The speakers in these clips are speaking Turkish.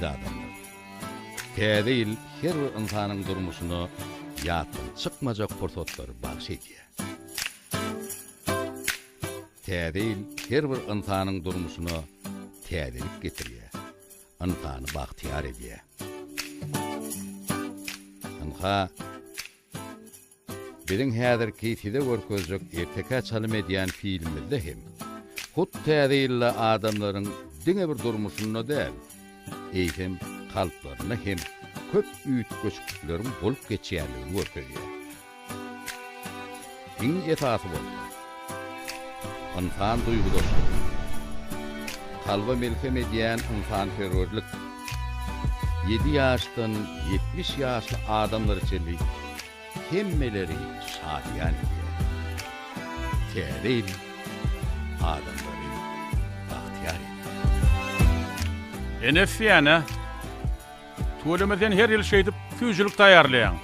ýygy adamlar. Täzeýil her bir insanyň durmuşyna ýatdan çykmajak pursatlary bagş edýär. Täzeýil her bir insanyň durmuşyna täzelik getirýär. Insany bagtyar edýär. Anha biziň häzirki tide görkezjek erteke çalym edýän filmimizde hem hut täzeýille adamlaryň diňe bir durmuşyna däl, eýsem kalplaryna hem köp üýtgeçliklerin bolup geçýärligini görkezýär. Iň esasy bolýar. Insan duýgudaşlygy. Kalba melhem edýän insan ferwerlik 7 ýaşdan 70 ýaşly adamlar içinlik hemmeleri şadiyan edýär. Täzeýil adamlary bagtyar edýär. Enefiyana tuğulemeden her yıl şeydip küyücülük tayarlayan.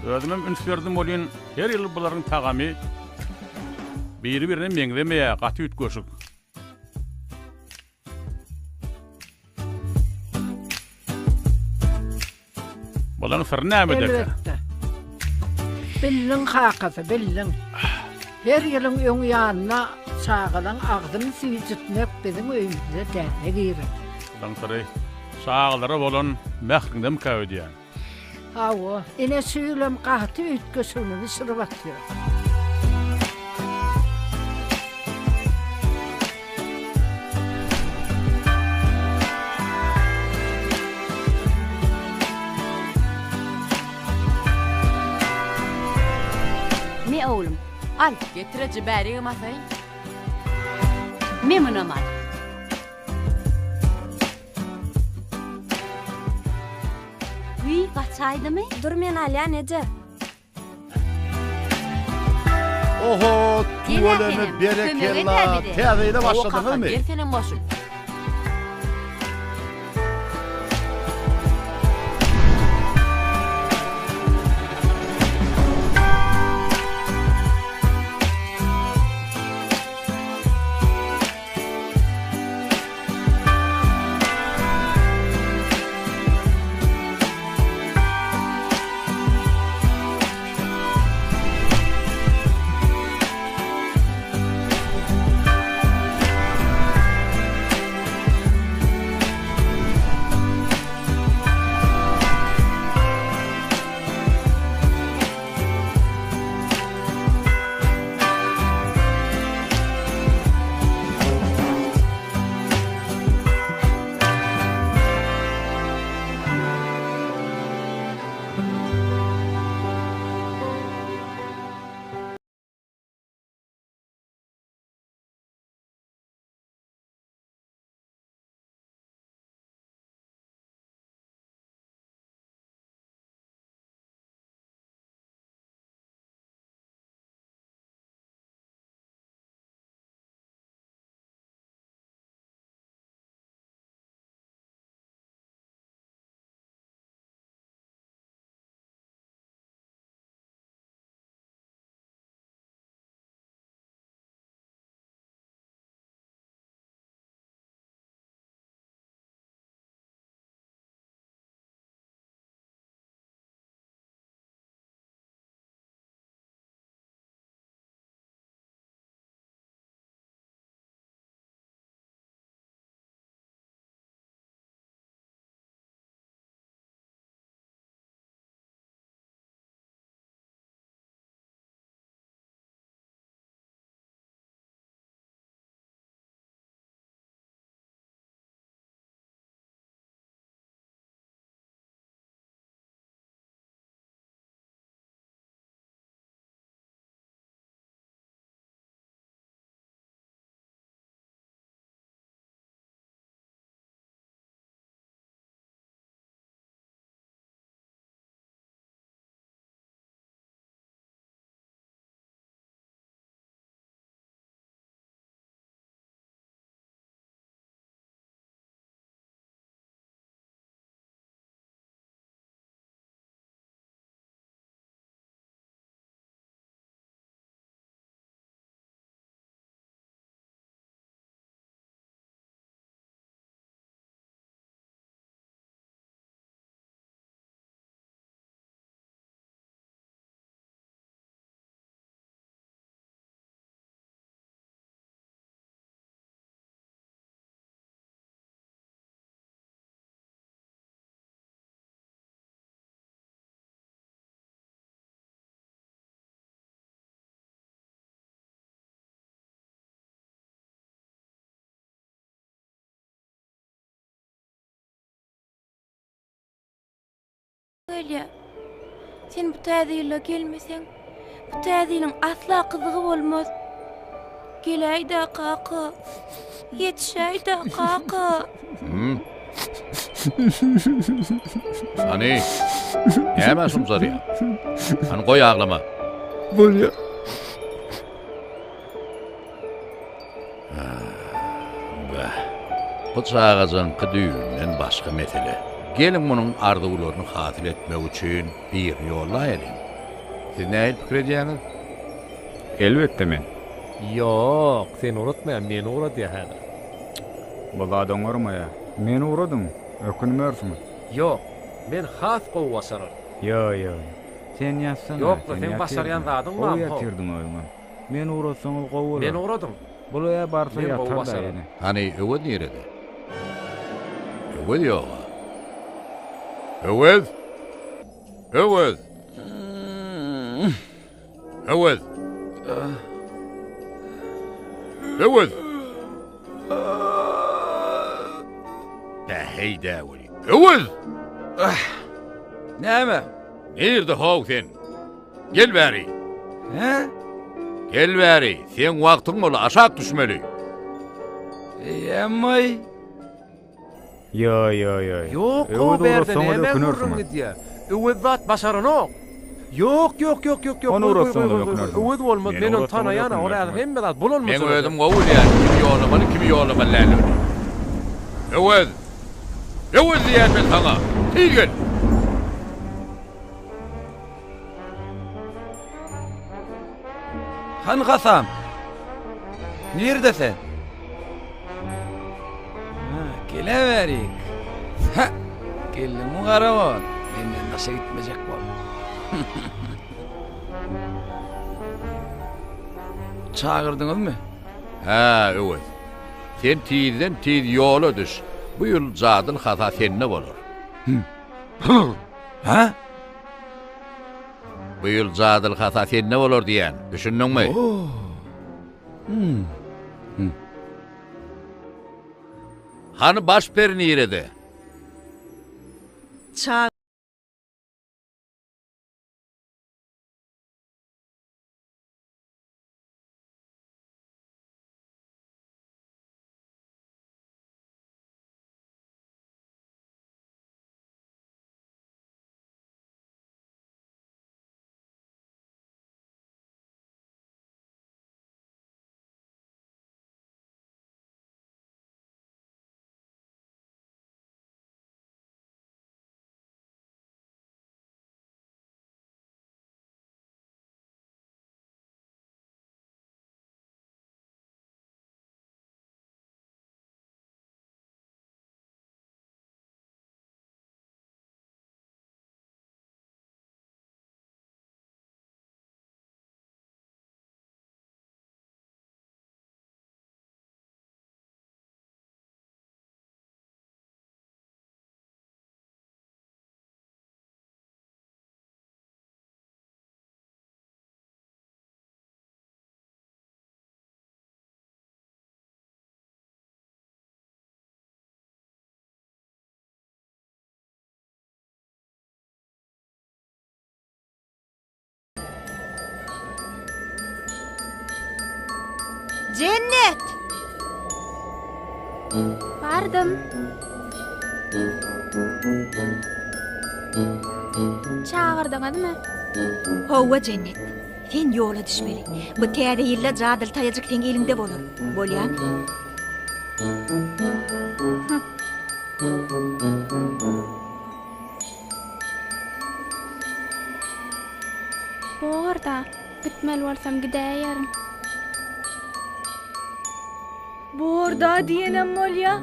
Özümüm ünsverdim olun her yıl buların tağami biri-birine meňzemeye gaty ütgeşik. Buların fırname deke. Elbette. Billin hakatı, billin. Her yılın öň ýanyna çağılan agdyny süýjitmek bizim öýümizde täze girer. Buların saray sağlara bolan mähriňdem käwedýän. Hawa, ine süýlem gaty ütgeşini bisirip atýar. Mi oğlum, al getire ciberiye masayı. Memnunum al. Uy, kaçaydı mı? Dur men alya nece? Oho, tuvalene Kömege berekella. de. Täzeýle O başladyňyz kaka, mı? gel senin boşun. Gelýär. Sen bu täzeyle gelmesen, bu täzenin asla kyzygy bolmaz. Geleyde kaka. Yetişeyde kaka. Hani näme sumsarýar? Hani goý aglama. Bolýar. Bu çağazın qıdüünden başga mesele. Gelin bunun arzuwlaryny hasil etmek üçin bir ýol aýalyň. Siz näme pikir edýäňiz? Elbetde men. Yok, sen uğratmayan beni uğrat ya hadi. Bu zadan urmaya. Meni uradın. Ökünmörsün. Yok, ben has qow basarar. Yo. Sen yazsana. Yok, sen basaryan zadın mı? O yatırdın oyma. Meni uratsan qowul. Ben uğradım. Bulaya barsa Men yatar da basarım. yani. Hani öwed nerede? Öwed ýok. Öwed. Öwed. Öwed. Öwed. Heyda weli. Öwed. Näme? Nerede haw sen? Gel bäri. He? Gel bäri. Sen wagtyň bola aşak düşmeli. Emmay. Yo. Yok, Öwed o berde uğratsan da näme ökünürsün. gurrun diýe. Öwed zat basaran ok. Yok. Onu uğratsan da ökünürsün. Öwed bolmaz, Meni men onu uğratsan da tanaýan, ora ökünürsün. hemme zat bololmaz. Men ödüm gowul ýa, kim ýolamaly, kim ýolamaly läli. Öwed. Öwed diýär ben sana. Tigel. Han gasam. Nerdesin? Geleverik. Ha, gelin mu garavan? Menden nasıl gitmeyecek bu? Çağırdınız mı? Ha, öwed. Sen tizden tiz ýola düş. Bu ýol zadyl hata senne bolar. Ha? Bu ýol zadyl hata senne bolar diýen. Düşündiňmi? Hani baş berini ýerede? Çağ Cennet. Bardım. Çağırdyňyzmy? Hawa Cennet. Sen yola düşmeli. Bu täze ýylla jadyl taýajyk sen elinde bolar. Bolýarmy? Bu orada gitmeli bolsam gidäýärim. Bu orada diýenem bolýa.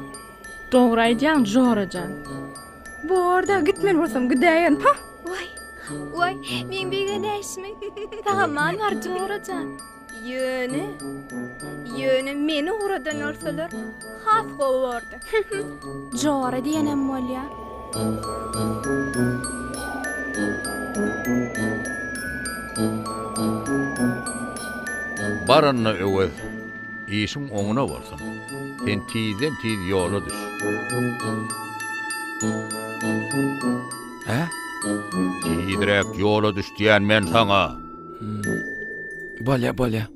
Doğru aýdýaň, jorajan. Bu orada gitmeli bolsam gidäýärim. Ha? Vay, men bege näsmi? Tamam, arjurajan. Ýöne meni oradan örseler. Has gowardy. Jora diýenem bolýa. Baranna öwed. İşim oňuna bolsun. Sen tizden tiz ýola düş. Ha? İdirek yola düşdiyen men sana. Bolya.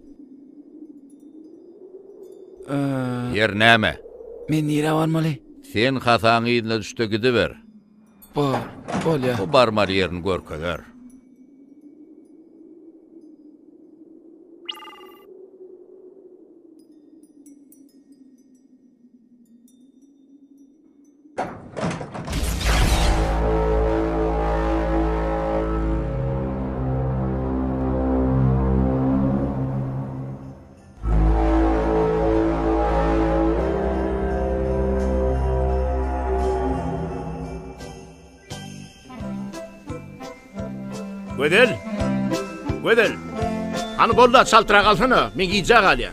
Yer näme? Men nire varmaly? Sen hasaň ýylyna düşde gidiber. Bolya. O barmal yerini görkeler. Gödel. Hani bolda çaltıra kalsana, men giyecek hali.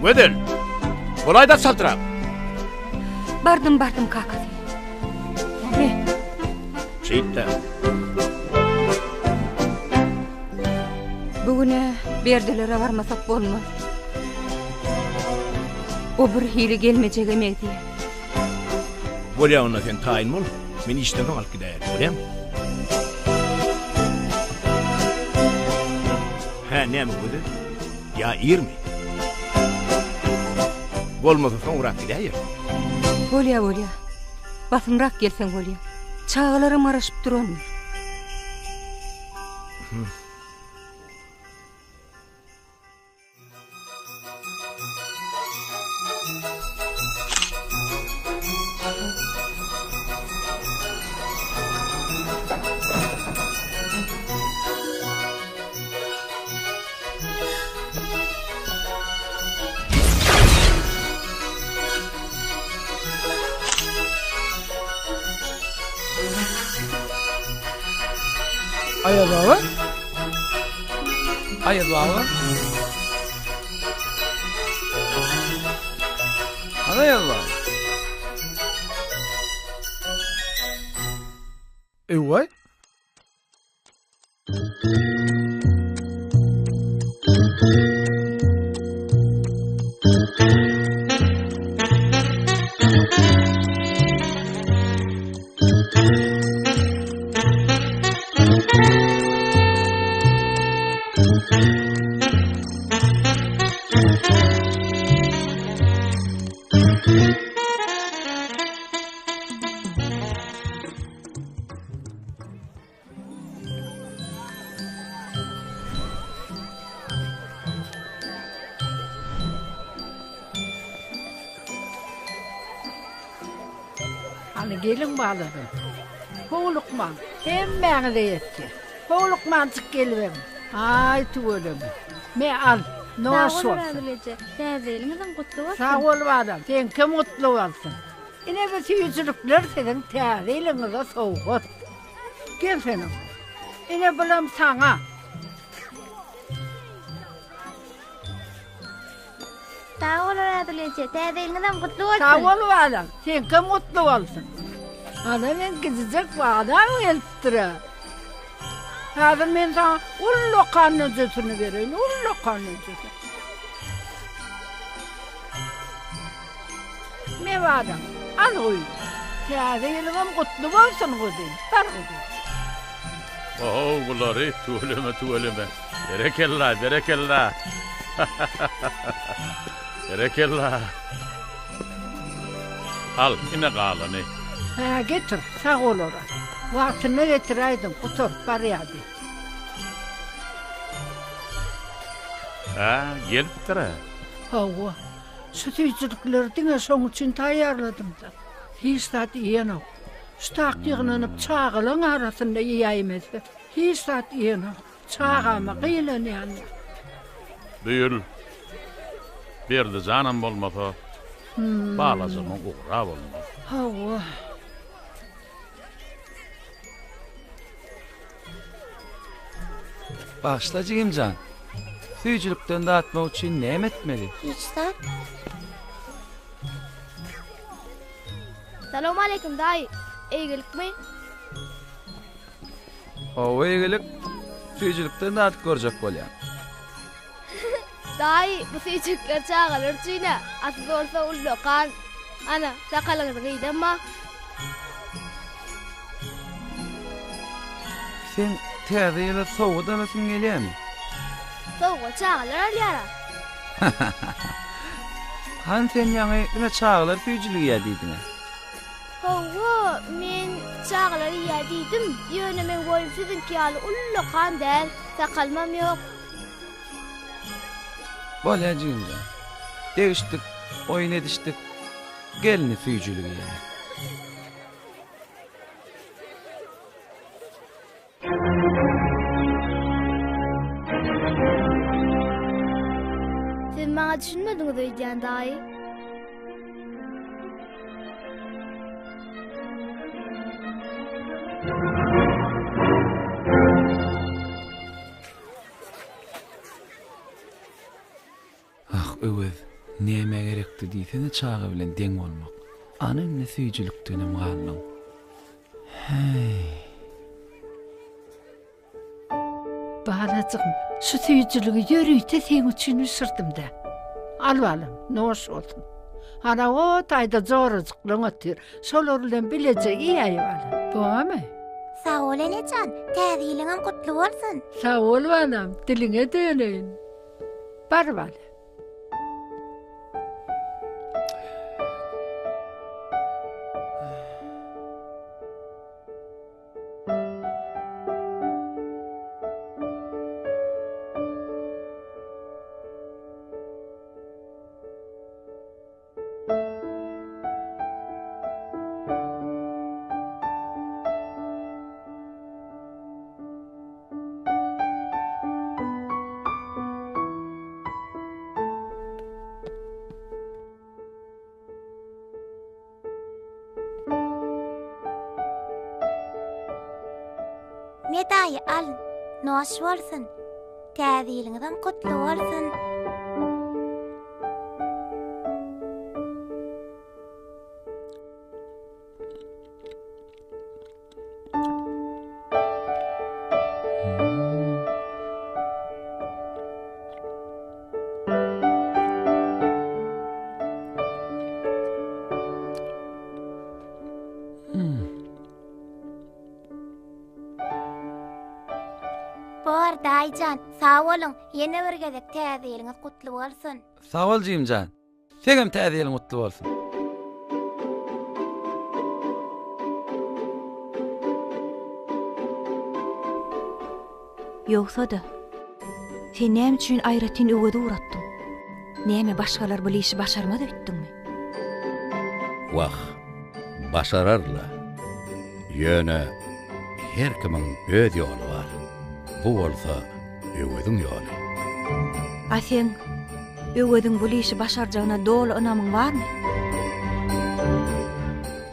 Gödel. Bolay da çaltıra. Bardım kakasy. Şeýitde. Bugüne berdelere varmasak bolmaz. O bir hili gelmejek emekdi. Bolya ona sen tayin bol. Men işten alıp giderim, bolem. Näme gödel? Ya irmi? Bolmasa soň urak gideýär. Bolya. Basymrak gelsen bolya. Çağlarym araşyp duran. Ayadava. Ewa. Hani gelin bağladım. Hoğlukman, hemmeğine de yetti. Hoğlukman çık geliverim. Ay tuğulum. Me al, no sorsun. Täzelingizden gutlu bolsun. Sağ ol adam, sen kim mutlu olsun. Yine bir yüzülükler senin täzelingizde soğuk. Gel senin. Yine bilem sana. Sağ ol Adilece, täzelingizden gutlu bolsun. Sağ ol adam, sen kim mutlu olsun. Adamın gidecek bu adam elttire. Hazır men sana ullu kanıcısını vereyim, ullu kanıcısı. Me adam, al koyun. Täzelingizden gutlu bolsun gudin, bar gudin. Bulary tuweleme. Berekella. Berekella. Al, ine galany. Ha getir, sağ ol ora. Vaktine getireydim, otur, barıyadi. Ha, gelipdir ha. Hava, sütücülüklerine son için tayarladım da. Histat iyanov. Stak yığınanıp çağılın arasında yiyaymezdi. Histat iyanov. Çağama kıyılan yani. Büyül. Bir de canım olmasa, bağlasının uğra olmaz. Hava. Başla Cigimcan. Süýjülükden dağıtmak için näme etmeli? Hiçten. Selamun aleyküm dayı. İyilik mi? O eýgilik süýjülükden dağıtıp görjek bolýar. Dayı bu süýjükler çağılır çyna. Asıl olsa ullu kan. Ana sakalınız gıydın mı? Sen täze ýa-da sowa dalasyn gelýärmi? Sowa çağlar alyara. Han sen ýa-ni näme çağlar süýjüligi ýa-diýdiň? Sowa men çağlar ýa-diýdim. Ýöne men boýum sizinki ýaly ulluqan däl, sakalmam ýok. Bolajyňda. Degişdik, oýun edişdik. Gelini süýjüligi ýa. Sen bana düşünmediňiz öýdän daýy. Öwez, näme gerekdi diýsene çağı bilen deň bolmak. Anyň süýjülükden galdyň. Balacığım, şu süýjüligi ýörüýte sen üçin üşürdüm-de. Albalym, noş bolsun. Ana o taýda jorajyklaň ötür, şolar bilen bileje ýaýbalym. Boğamy? Sağ ol enecan, täzeliňem kutly bolsun. Sağ ol balam, diliňe döneýin. Bar balam. Medayı alın, noş bolsun. Täzeliňizem kutly bolsun. Bor daýjan, sağ bolun. Ýene bir gezek täzeliňiz kutly bolsun. Sağ ol Jimjan. Senem täzeliň kutly bolsun. Ýoksa-da sen näme üçin aýratyn öwede uratdyň? Näme başgalar bu işi başarmady bitdiňmi? Wah, başararla. Ýöne her kimin öz ýoly bar. Bu bolsa öwediň ýoly. A sen öwediň bu işi başarjagyna doly ynamyň barmy?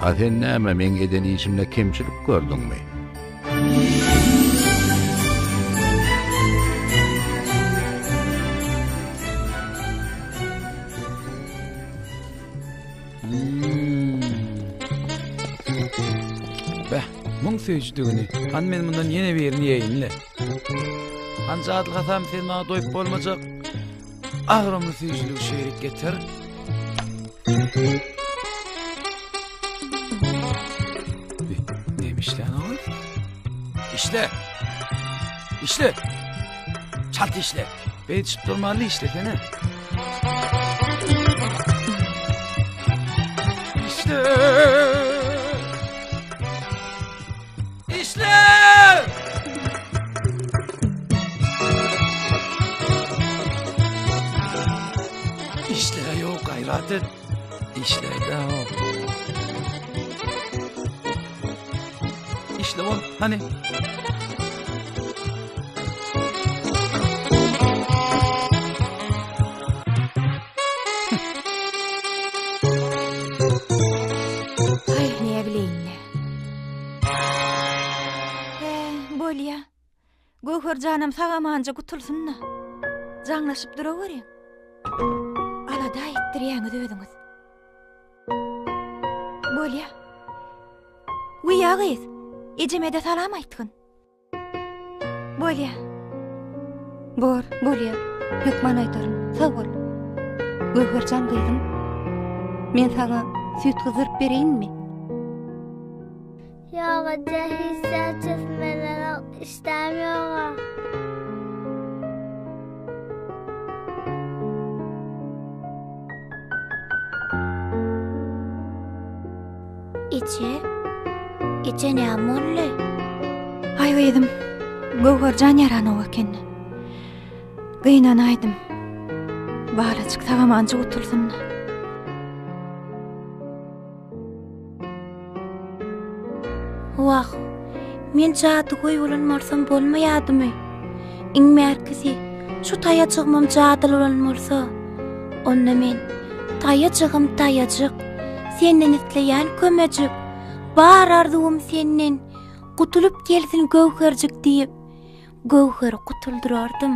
A sen näme men eden işimde kemçilik gördüňmi? Muň süýjüdigini, han men mundan ýene birini ýeýinle. Han Jadıl Hasan sen bana doýup bolmajak. Ahramy süýjüligi şeýrik getir. Demişler oğlum. İşle. İşle. Çalt işle. Beytişip durmalı işle seni. İşle. İşle. İşle yok gayratı. İşle yok. İşle ol hani. Ay ne bileyim ne. Bolya. Göhür canım sağamanca kutulsun da. Canlaşıp duraverin. Alada ettirýäňiz ödüňiz. Bolya. Uýagyz. Ejemede salam aýtgyn. Bolya. Bolya. Hükman aýtaryn. Sag bol. Göhürcan gyzym. Men saňa süýt gyzyryp bereyinmi? Yoga hisse çizmeler istemiyorum. İçe ne amolle? Ayvaydım. Gowharjan yarano ekenni. Gynanaydım. Balacık tagamançı otulsun. Wah, men jady goýulanmarsam bolmaýadymy? Iň märkezi şu taýajygmam jadyl bolanmarsa, onda men taýajyk, senden isleýän kömejik, bar arzuwym senden gutulup gelsin Gowharjyk diýip, Gowhary gutuldurardym.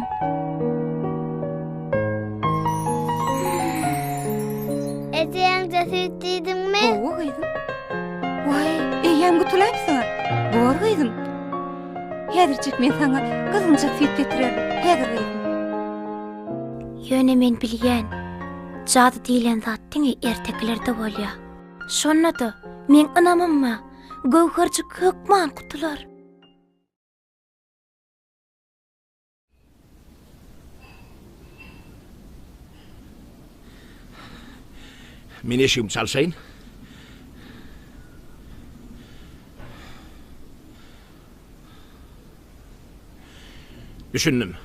Ejeň jasýtdydymmy? Owa gyzym. Vay, eýem gutulaypsyň. Bor gyzym. Häzirjik men saňa gyzynjak süýt getirer. Häzir gyzym. Ýöne men bilýän. Jady diýilen zat diňi erteklerde bolýar. Şonda men anamamma Gowharjyk hökman gutular. Men eşigim çalsaýyn. Düşündüm.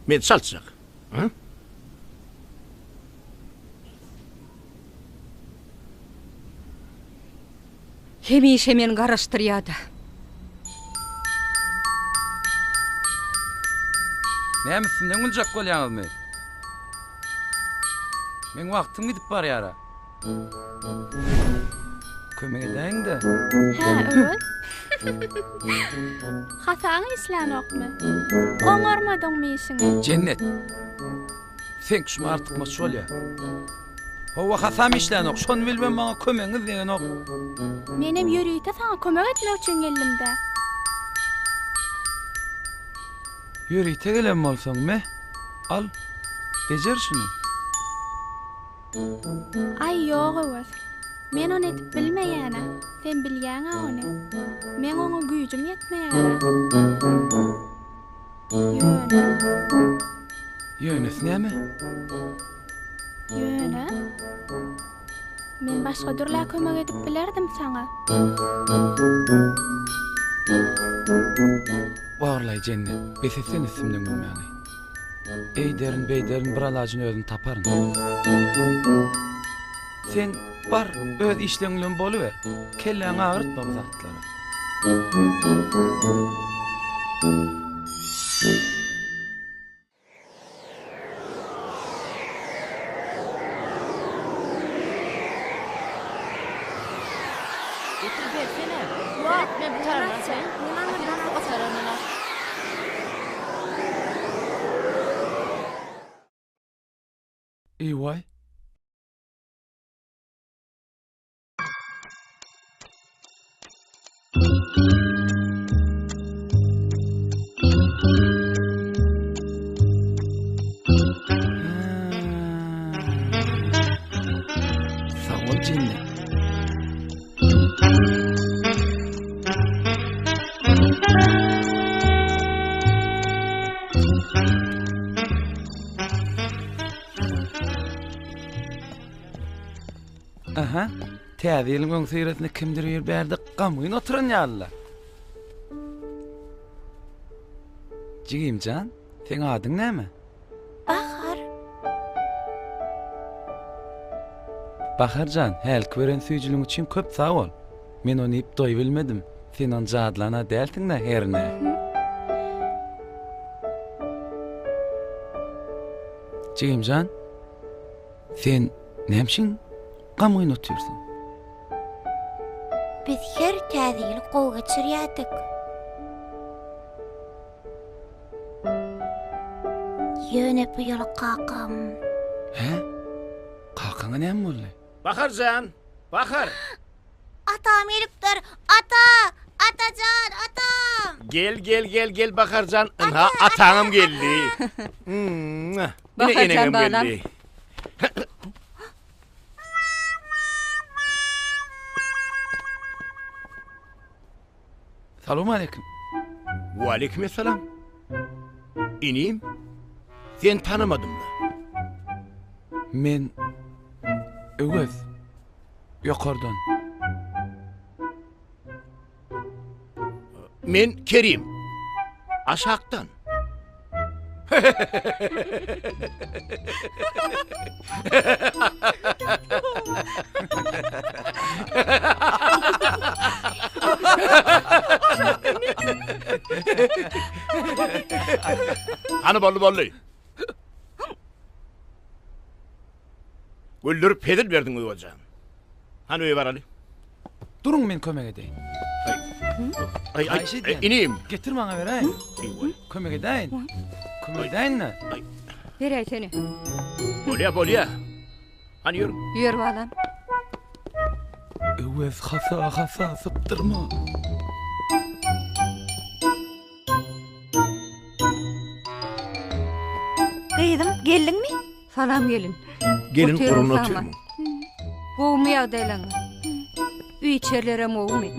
Men çalsak. Ha? Hemişe men garaşdyrýardy. Näme üstünden güljak bolýaňyzmy? Men wagtym gidip barýara. Kömek edeň-de. Ha, öwet. Hasaň islanokmy? Oňarmadyňmy işiňe? Cennet. Sen şunu artık maç bolýar. Howa hasam işlenok, şonu bilmem bana kömeňiz diýenok. Menem ýürüýte saňa kömek etmek üçin geldim-de. Ýürüýte gelen bolsaňmy? Al. Bejer şunu. Ay ýok öwet. Men onu etip bilmeýäne. Sen bilýäň onu. Men oňa güýjüm ýetmeýär. Ýönes näme? Ýöne. Men başga dürlä kömek edip bilerdim saňa. Waglay Cennet, besesen isimden bilmäňi. Eýderin beýderin bir alagyny özüň taparyn. Sen bar öz işleňlen boluber. Kelläňi agyrtma bu zatlara. Getir versene. Yok, men bu tarafdan sen. O tarafdan. Eýway. Sağ ol Cennet. Aha, täze-ýylyň öňsüýretine kimdir ýerberdi gamyň oturan ýalylar. Jigimjan, sen adyň näme? Bahar. Baharjan, helk beren süýjüliň üçin köp sag ol. Men ony ipdoý bilmedim. Sen on jadlana dältiň-de herne. Jigimjan, sen nämşin gamyň oturýarsyň? Biz her täze-ýyly gowy geçirýärdik. Ýöne bu ýyly kakam. He? Kakaňa näme boldy? Baharjan, Bahar. Atam elipdir. Atajan, atam. Gel Baharjan. Aha, ataňym geldi. Baharjan balam. Salamu aleyküm. Wa aleykümselam. İneyim. Sen tanımadım da. Men Öwes. Yokardan. Men Kerim. Aşaktan. Hani ballı. Güldürüp pedil verdin Öwes'e. Hani öyle var Ali? Durun men kömek edeyin. Ay Ayşe diyen. ineyim. Getir bana vereyim. Kömek edeyin. Kömek edeyin ne? Berey seni. Bolya. Hani yürü. Yürü balam. Öwes hasa sıptırma. Kıydım, geldin mi? Salam gelin. Gelin Oturum korun sama. oturma. Boğmaya deyleğin. Üy içerlere moğmay.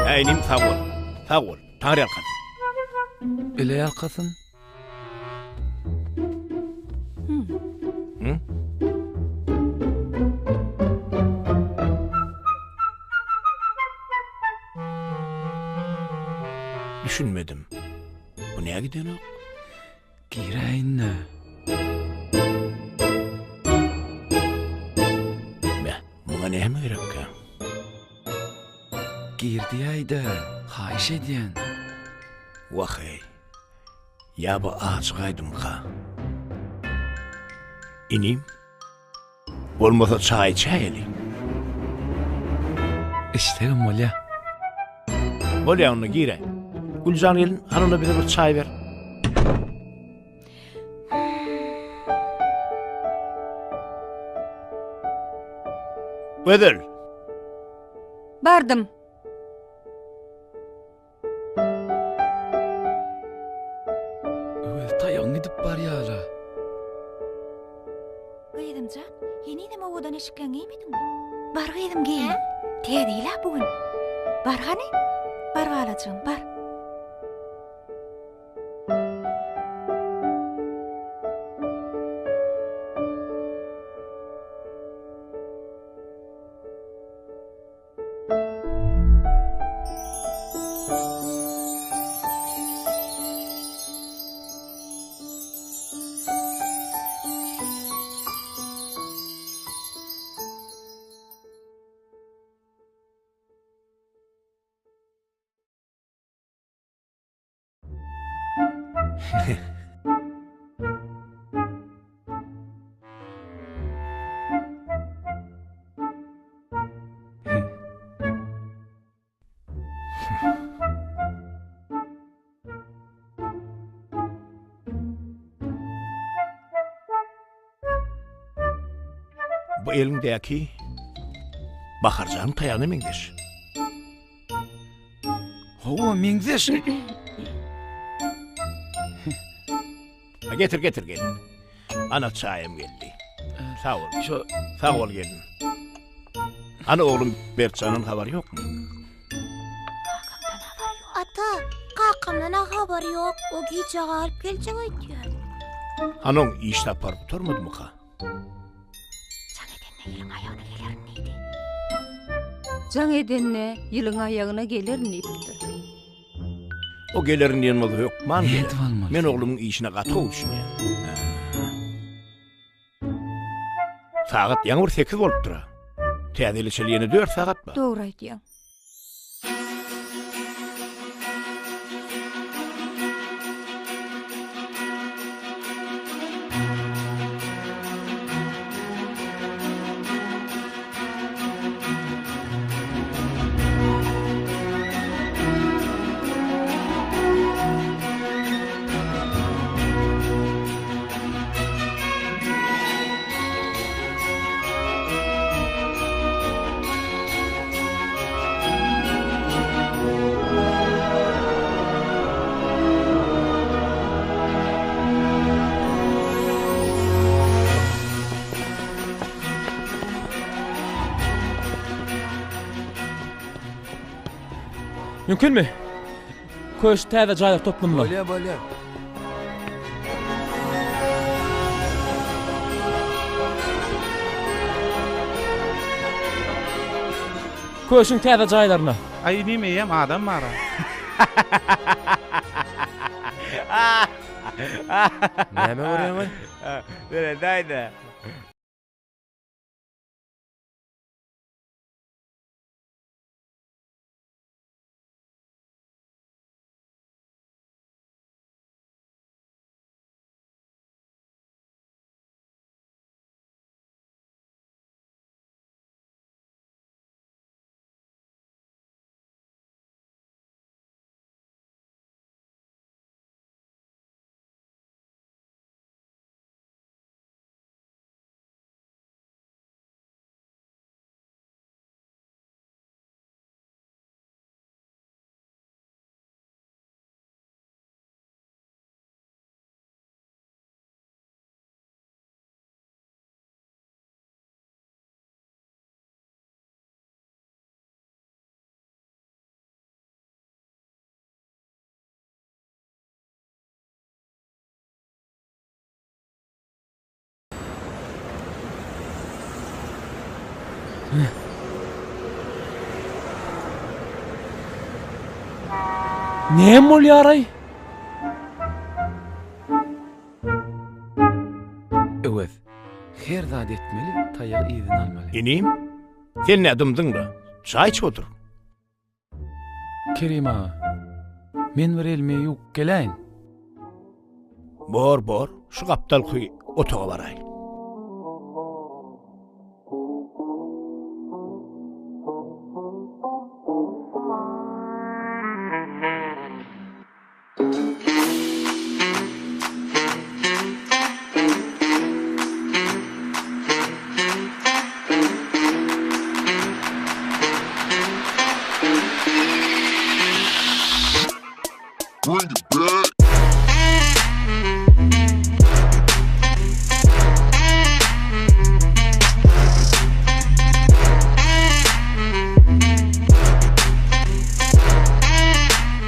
Aynim sağ ol. Tanrı alkan. Ele yakasın. Hı? Düşünmedim. Bu neye gidiyor o? Gireyin ne? Buna neye mi gerek ya? Girdi ayda. Hayiş ediyen. Vakay. Ya bu ağaç kaydım ka. İneyim. Olmasa çay elim. İşte Molya. Bolya onu gire. Gülcan gelin, hanımla bize bir çay ver. Ödül. Bardım. Öwes tayan gidip bar yara. Kıydım can, yeni de odan eşiklen giymedin mi? Bar kıydım giyin. Teydeyle bugün. Bar hani? Bar alacağım, bar. Bu elindeki Baharcan tayanı mengeş. Hova mengzeş. Getir gelin. Ana çayım geldi. Sağ ol. Sağ ol gelin. Ana oğlum Berkcan'ın haberi yok mu? Ata, kakamdan haber yok. O gece alıp gelecek diyor. Hanım iş tapar oturmadı mı ka? Can edenle yılın ayağına gelir neyipti. O gelirin yanmadı yok. Man gelir. Niyet olmaz. Men oğlumun işine katı oluşun ya. Saat yanır 8 olup dura. Tədili çeliyeni 4 saat mı? Doğru aydiyan. Mümkün mü? Köş täze jaýlar toplanmaly. Bolýa. Köşüň täze jaýlaryna. Ay nimeyem adam mara. Näme görýäň? Böyle dayda. Näme bolýar? Evet. Her zat etmeli, taýak izin almaly. Inim, sen ne dımdın da? Çay iç otur. Kerim ağa, men bir elme ýuk geleýin. Bor, şu kaptal kuy otağa barayın.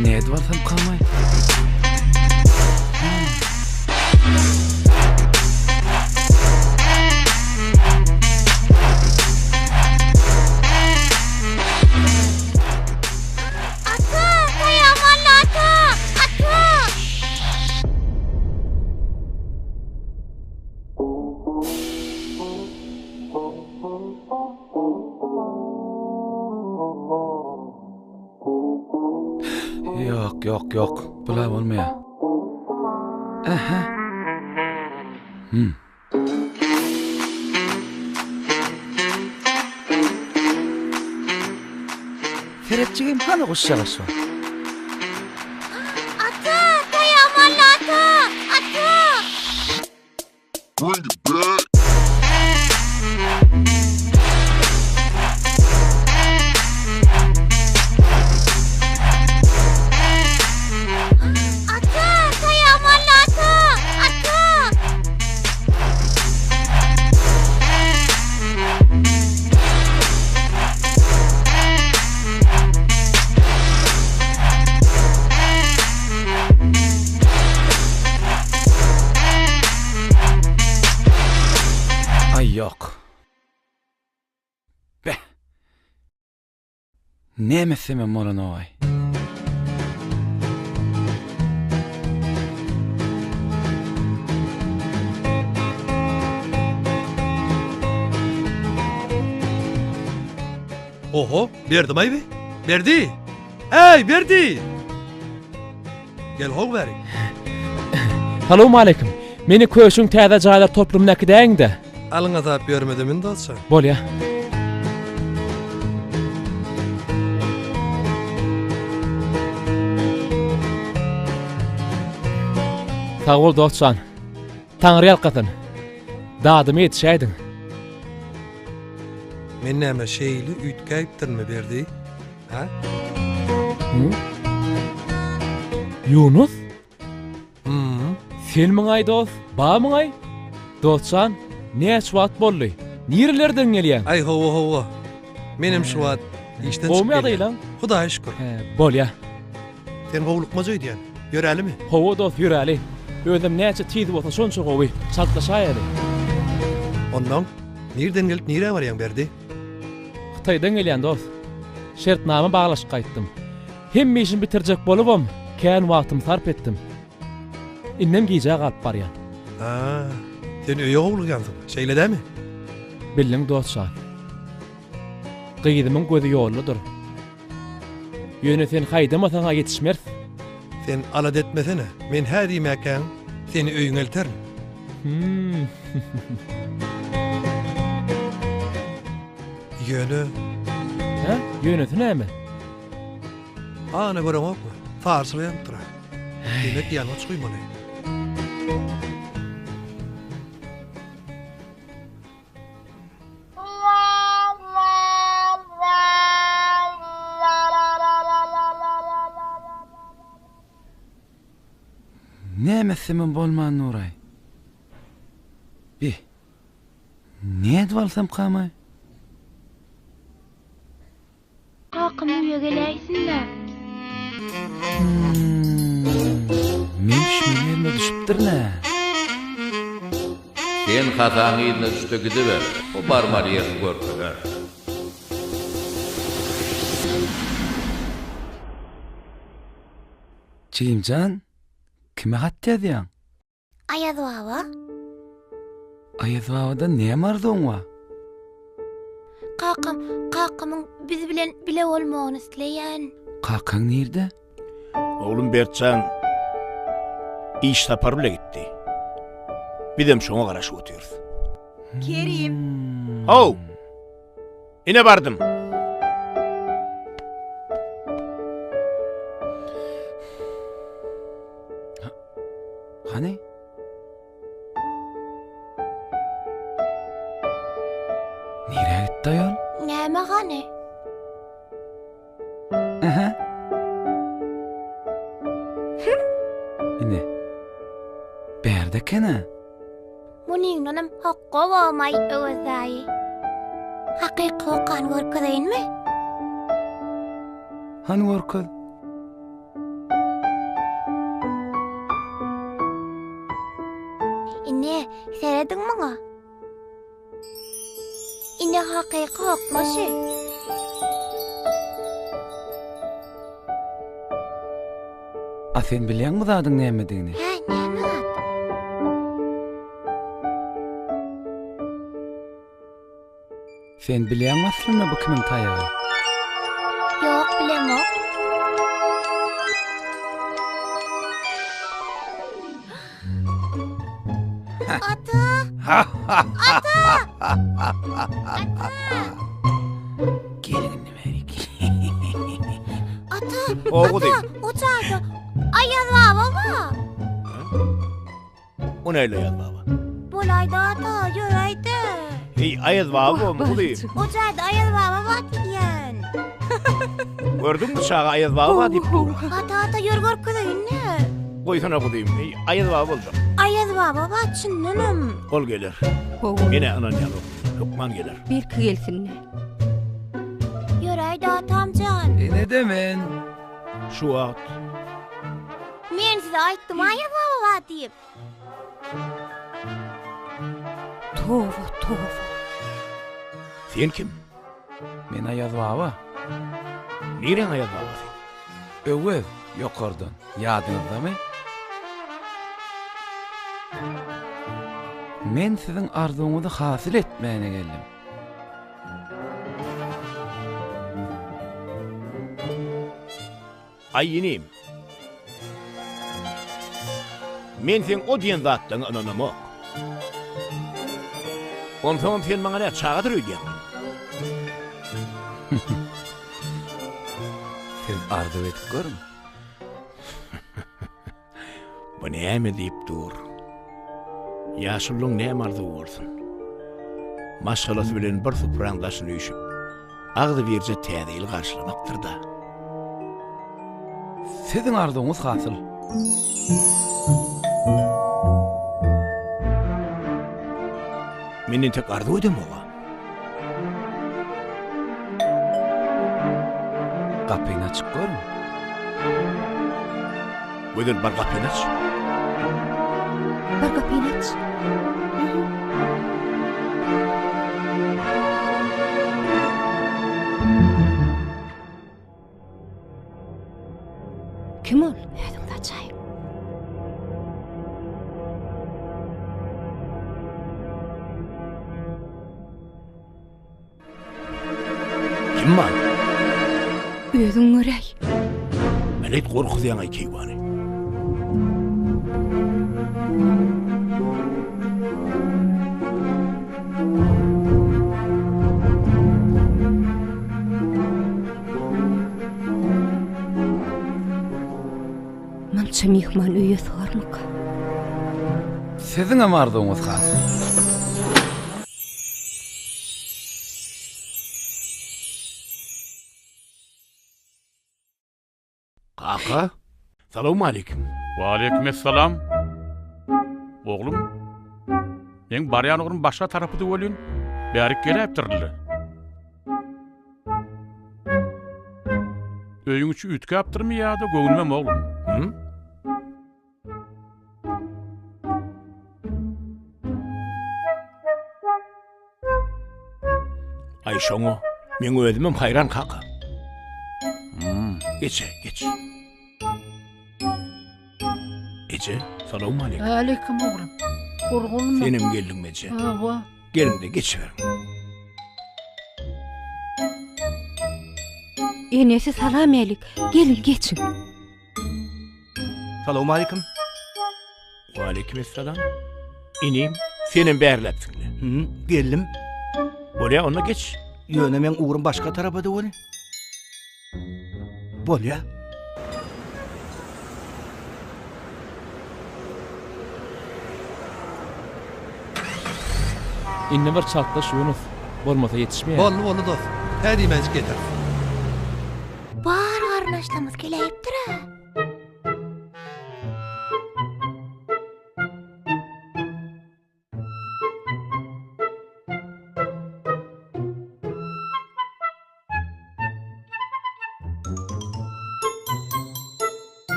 Näde barsam kalmay. Yok. Bulay bolmaýar. Aha. Feretçigim hana guşşalaşy. Ata, taýaman ata. Yok. Be. Nemesime molanoy. Oho, berdim aybi. Berdi. Ey, berdi. Gel hol beri. Salamu aleyküm. Meni köşüň täze jaýlar toplumdaky däňde. Alyňa zap bermedim de alsa. Bolýa. Sağ ol dostcan. Taňry ýalkatyn. Dadymy etşäýdiň. Men näme şeýli ütkäýipdirmi berdi? Ha? Yunus? Sen miňay dost, ba miňay? Dostcan, ne şuat bolly? Nirelerden gelýän? Ay howa. Menim şuat işden çık. Olmaýady lan. Hudaýa şükür. Bolýa. Sen gowlukmaz öýdýän. Ýörälimi? Howa dost ýöräli. Özüm näçe tiýdi bolsa şonça gowy. Çatlaşaýary. Ondan nerden gelip nire barýan berdi? Hytaýdan gelýän dost. Şertnama baglaşyp gaýtdym. Hemme işimi bitirjek bolubam. Kän wagtym sarp etdim. Innem gije galyp barýan. Sen öýe gowlugyansyň. Şeýle dämi? Bildiň dostçan. Gyýdymyň gözi ýolludur. Ýöne sen haýdamasaňa ýetişmez. Sen alad etmesene. Men her diýmäkän seni öýüňe elter. Ýöne. Ýönesi näme? Ana göremokmy? Farslyam tura. Demek ýalňyç guýmaly. Nämesemen bolman Nuray? Ne edvalsam kamay? Kakam uya geläýsin-de. Men şümelerime düşüpdir ne? Sen hataň ýerine düşde gidiber. O barmar ýerini görmeler. Çiğimcan, kime hat edýän? Ayaz baba. Ayaz babada ne mardyň wa? Kakamyň biz bilen bile bolmagyny isleýän. Kakaň nerede? Oğlum Bertcan iş tapar bile gitti. Bidem şoňa garaşyp oturýar. Kerim. Ine bardım. Hani? Nere gitti ayol? Näme gany? Ine. Berde kene? Munyňdan hakka bolmay öwüzäýi. Hakyky okan görkezýänmi? Hani görkez? Ine, seredin maňa? Ine hakyky hakmasy? Sen bilýänmi zadyň nämedigini? Näme? Sen bilýänmi aslynda bu kimin taýagy? Ýok, bilemok. Ata! Ata! Gelin nimerik. Ata! Oğul değil. Uçardı. Ayaz baba. O neyle Ayaz baba? Bolayda ata, yöreydi. Ayaz baba mı? Bu değil. Uçardı Ayaz baba diyen. Gördün mü çağa Ayaz baba deyip dur. Ata yör görkezýänmi? Koy sana bu diyeyim. Ayaz baba olacak. Ayaz baba çynnynym. Ol gelir. Yine anan yanı. Lokman gelir. Bir kı gelsin. Yöreydi atamcan. Ne demen? Şu wagt. Men size aýtdym Ayaz baba diýip. Towa. Sen kim? Men Ayaz baba. Niren Ayaz baba sen? Öwüz ýokardan. Ýadyňyzdamy? Men siziň arzuňyzy hasyl etmäne geldim. Ayyinim. Men sen o diyen zatdan ananamok. Ondan sen bana ne çağadır ödeyem. Sen arzu etip görüm. Bu näme diýip dur. Ýaşulyň näme arzu bolsun. Maşgalasy bilen bir supraňdaşyny üşüp, agdy berje täzeli garşylamakdyr da. Siziň arzuňyz hasyl. Menden tek arzu edem oga. Kapyny açyk görün. Gödül bar kapyny aç. Bar kapyny aç. Kim ol? Özüňde açayım. Kim var? Özüň göräý. Melet gorku diýen aýkygany. Mança mihman öýe sormak. Siziňe mardyňyz has. Kaka. Salamu aleyküm. Wa aleykümesselam. Oglum. Men barýan oglum başga tarapyda bolýan. Bärik geläpdirdi. Öýüň üçin ütkäpdirmi ýa-da göwnüme oglum? Ay şoňa men özümem hayran kaka. Geç. Ece, salamu aleyküm. Aleyküm oğlum. Kurgulma. Senim geldin Ece. Ha, gelin de geçiverin. Enesi salam elik. Gelin geçin. Salamu aleyküm. Wa aleykümselam. İnim, senin bärläpsiňle. Geldim. Bolýa onda geç. Ýöne men uğrun başka tarafa da bolý. Bolýa. Inne bir çatda şunuz. Bolmasa yetişmeýär. Bolly dost. Hädi menzik getir. Bar garnaşlamız geleyipdir ha.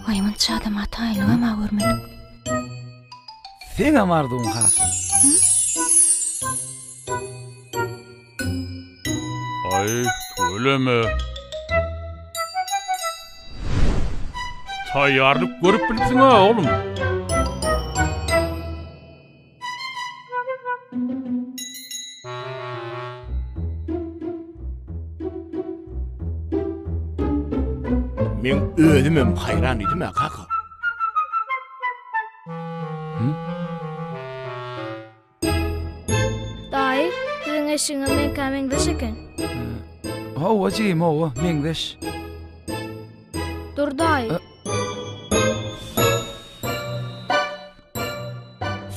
Ayman çadam ataylı ama görmedik. Seňe mardyň has. Ay, öleme. Tayyarlık görüp bilipsin ha oğlum. Men özümem hayran idim ha kaka. Dayı, sizin eşiniz men kamengdeş eken. Hawa jym hawa meňdeş. Dur dayı.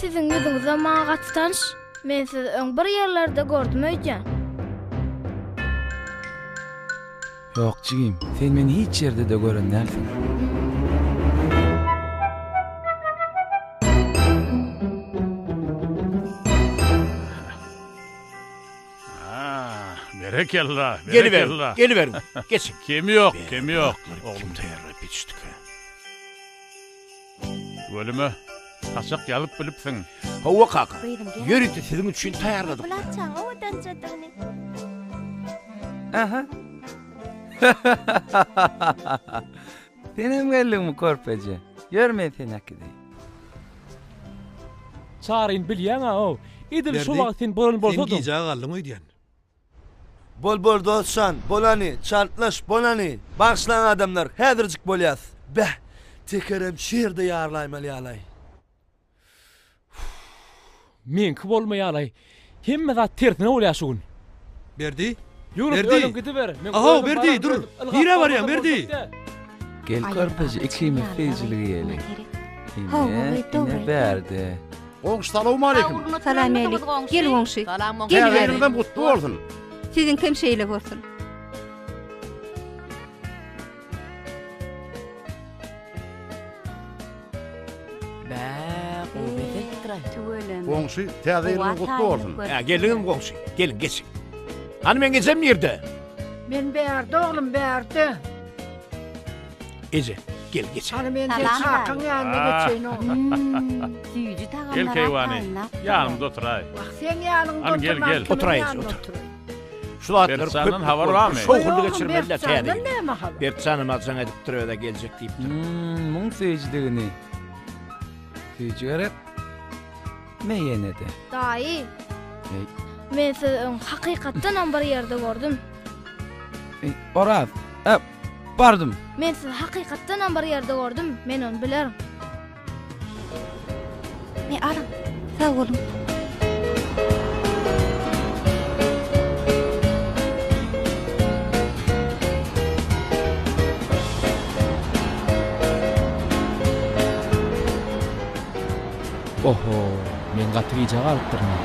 Sizin yüzüňizde maňa gaty tanış. Men sizi öň bir ýerlerde gördüm öýdän. Yok jym, sen meni hiç yerde de görennälsiň. Berekellah. Geliverin. Geçin. Kim yok. Kim tayarlap içtik ha. Ölüme. Taşak gelip bilipsin. Hawa kaka. Ýörüti siziň üçin taýarladyk. Bulatçaň odan çatyny. Aha. Senem geldiňmi körpeje? Görme sen akide. Çaryn bilýän ha o. Idil şu wagtyn bolsa Sen giýje gallyň öýdýän. Bol dostsan, bolany, çantlaş bolany. Başlan adamlar, häzirjik bolýas. Bäh, tekerem şerde ýarlaýmaly ýalay. Menki bolmaýarly. Hemme zat tersine bolýaşyn. Berdi? Ýürüp gidiber. Aha, berdi, dur. Hire barýan, berdi. Gel körpeje ikimi fejligi ýeli. Ne berdi? Salamu aleyküm. Salam elik. Gel goňşy. Geliverin gutlu bolsun. Sizin kim şeyle bolsun. Goňşy täze ýerine gutlu bolsun. Gelin goňşy. Gelin geçin. Hani men geçem yerde? Men berdi oğlum berdi. Ece, gel geç. Hani men de çakın yanına geçeyin oğlum. Tüyücü tağamlar Gel Keyvani. Yanımda oturay. Bak sen yanımda Hani oturma. gel. Oturayız, otur. Şu atlar Berçan'ın havar var mı? Şoğullu geçirmeliler Berçan'ın teyde. ne mi haber? Berçan'ım azan edip duruyor da gelecek deyip. Mun seyirciligini. Seyirciler meyenede. Daýy. Men sizi hakykatdan bir ýerde gördüm. Oraz. Bardım. Men sizi hakykatdan bir ýerde gördüm. Men onu bilerim. Ne aram? Sağ olun. Oho, men gatyryja galypdyrmyn.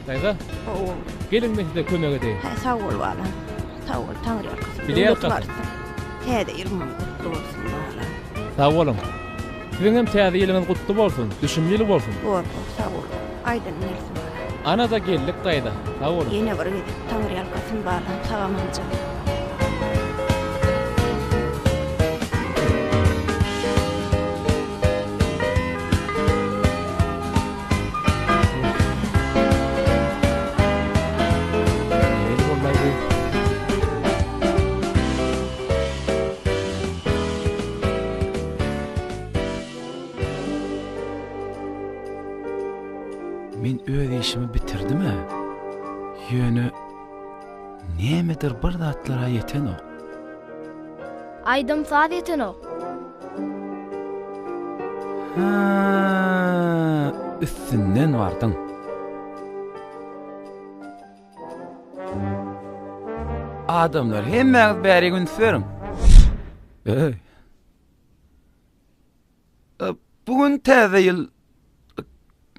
Dayda, gelin mehde kömek edeyin. Sağ ol balam. Sağ ol Tanrı arkasın. Bilýär kasy. Täze ýylyň gutly bolsun balam. Sağ olun. Sizin hem täze ýylyňyz gutly bolsun, düşünmeli bolsun. Sağ ol. Aýdan nelsin balam. Ana da geldik dayda. Sağ olun. Ýene bir gidip Tanrı arkasyn balam. Sagamyňja. Men öz işimi bitirdimi? Ýöne nämedir bir zatlara ýeten o. Aýdym saat ýeten o. Üstünden vardyň. Adamlar hemmäňiz bäri gün söreň. Ey. Bugün täze ýyl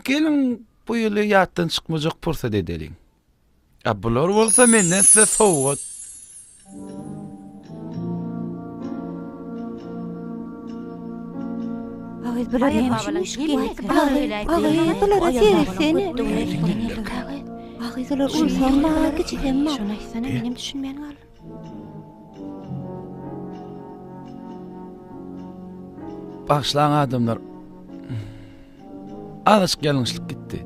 gelin bu ýyly ýatdan çykmajak pursat edeliň. Bular bolsa menden size sowgat. Ağız bular nämişmiş gelip Ağızlar ulsanma geçemma. Şuna sana benim düşünmeyen gal. Başlayan adamlar alışık yanlışlık gitti.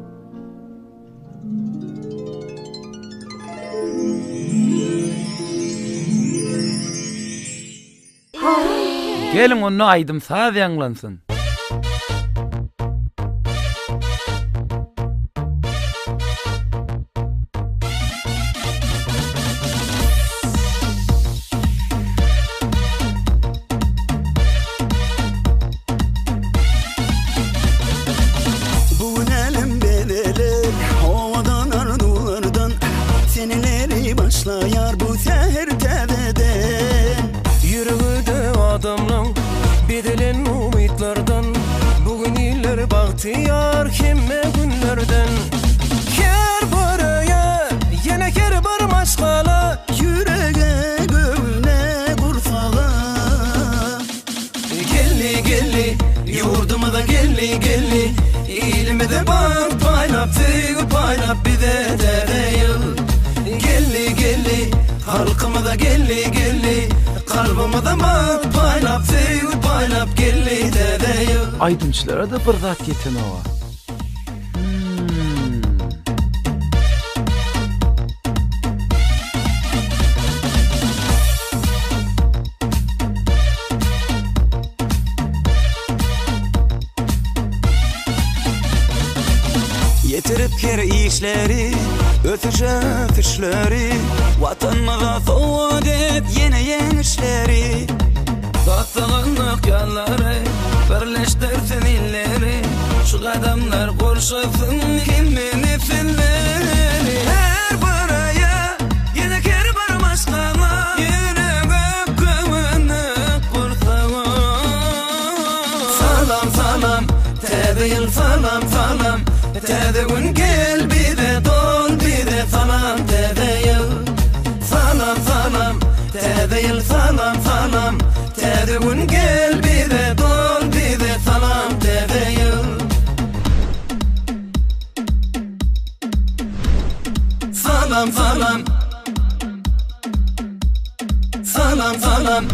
Gelin onu aydım sağ yanlansın. Başlayar bu seher teveden Yürüdü adamlan Bedilen umutlardan Bugün iller bahtiyar Kimme günlerden Ker baraya Yine ker bar maşgala Yüreğe gövne kursağa Gelli gelli Yurduma da gelli gelli İlime de bak paylap tığ paylap bir de yıl Gelli gelli halkıma da gelli gelli kalbime da mat paylap tığ paylap gelli de yıl Aydınçlara da bir zat yeten ova. Yetirip kere işleri ötüşe fişleri Vatanmağa soğud et yine yenişleri Tahtağınlık yanları birleştirsin illeri Şu adamlar kurşasın kimin nefilleri Her baraya yine kere bar maşkala Yine gökkümünü kursağa Salam salam tebe yıl salam salam Tede gün gel bir de dost bize salam tedeyil. Salam salam tedeyil salam salam. Tede gün gel bize dol bize salam tedeyil. Salam salam. Salam salam.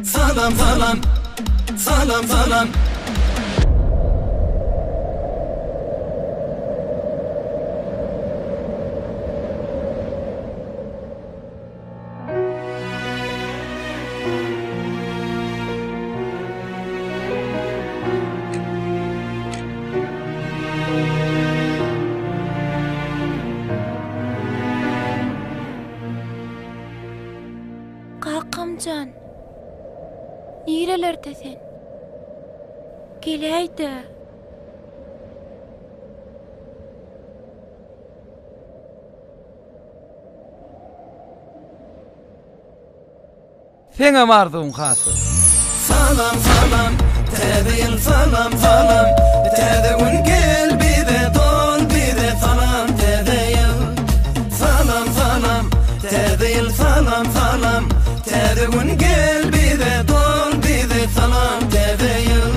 Salam salam. Salam salam. Kakamcan. Nerelerde sen? Geleydi. Sene mardum hatı. Salam salam tedeyil salam salam. Tede gün gel bize dol bize salam tedeyil. Salam salam tedeyil salam salam. Tede gün gel bize dol bize salam tedeyil.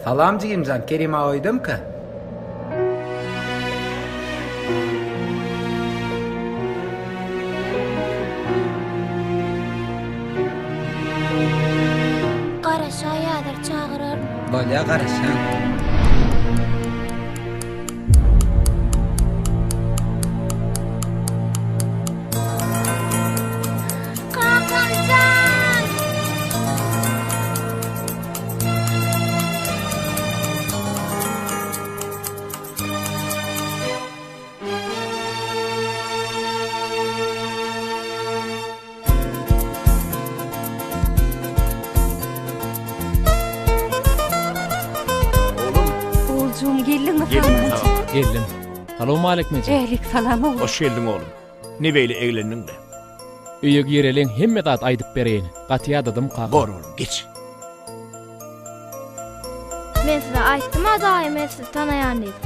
Salam diyeyim Kerime oydum ki. Qaraşa ýadyr çağırar. Bolya garaşan. Kakamcan. Oğulcuğum geldin mi Fahmacı? Geldim. Salam aleykum ece. Ehlik salam oğlum. Hoş geldin oğlum. Ne beyle eğlendin de? Üye girelen hemme zat aydyp bereyin. Gatyat adam kaka. Bor oğlum geç. Men size aýtdym adaýym men sizi tanaýan diýip.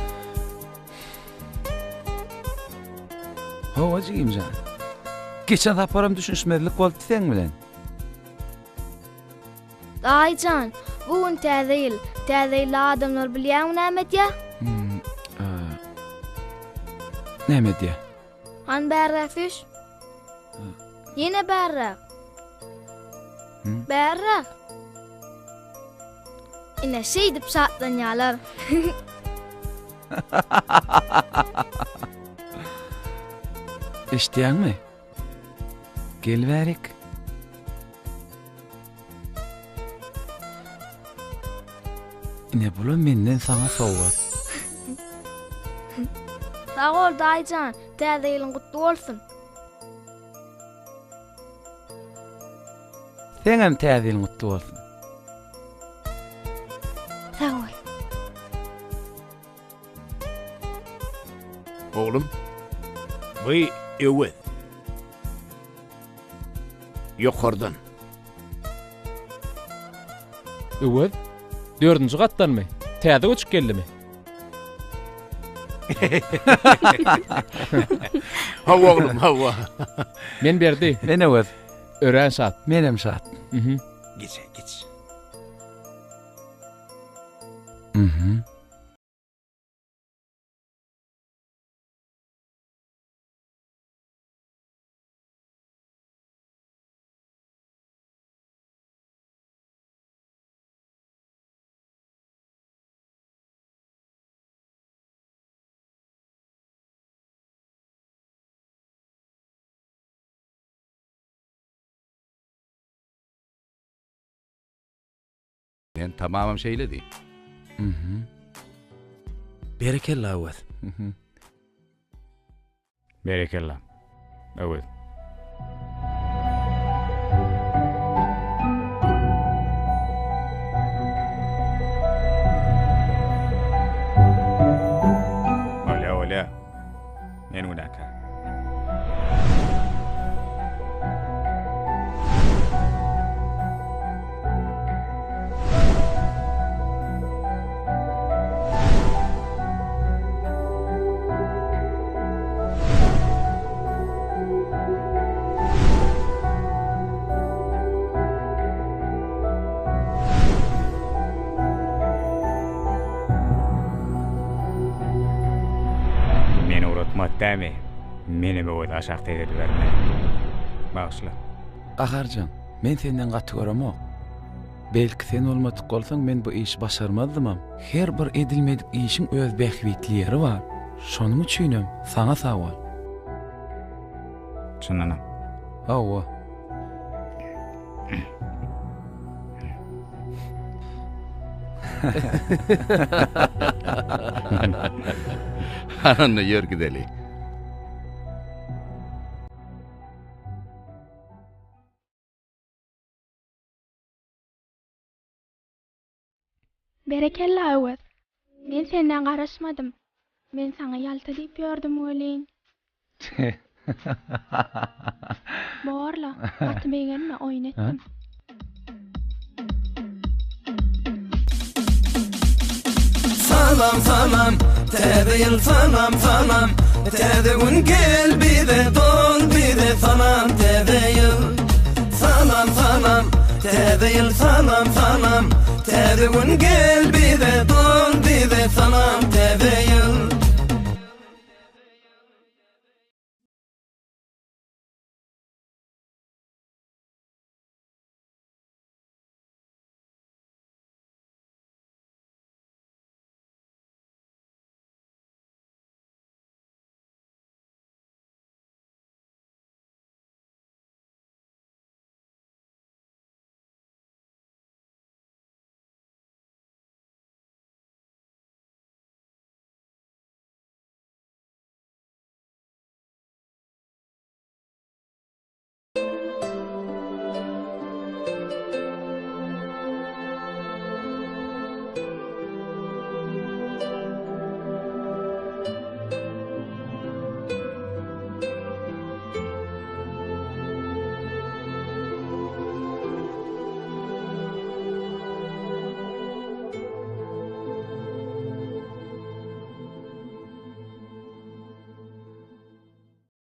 Hova diyeyim Geçen taparam düşünşmezlik boldy sen bilen. Daýjan, bugün täzeýil. Täzeýil adamlar bilýän näme diýär? Näme diýär? Han bärräfiş. Yine bärräk. Bärräk. Ine şeýdip satlanýarlar. Eşdiýärmi? Gelberik. Ne bulan menden sana sowgat. Sağ ol daýjan, täzeýiliň gutly bolsun. Senem täzeliň gutly bolsun. Sağ ol. Oğlum. Vay evet. Yukarıdan. Evet. 4-nji gatdanmy? Täze göçüp geldimi? Hawa oğlum hawa. Men berdi. Men evet. Ören saat. Menem saat. Geç geç. Ben tamamam şeyledi. Berekellah evet. Berekellah. Evet. ولا من هناك. dämi. Meni bu aşak tedip berme. Bağışla. Aharcan, men senden gaty göramok. Belki sen olmadyk bolsaň men bu işi başarmazdymam. Her bir edilmedik işin öz bähwetleri bar. Şonuň üçinem sana sawal. Şundanam. Awa. Ananı yer gideli. Berekella awaz. Men senden garaşmadım. Men sana yalta diýip ýördüm welin. Borla, atı begenme oýnetdim. Salam salam, täze ýyl salam salam, täze gün gelbide dolbide salam täze ýyl. Salam salam, täze ýyl salam salam, täze gün gel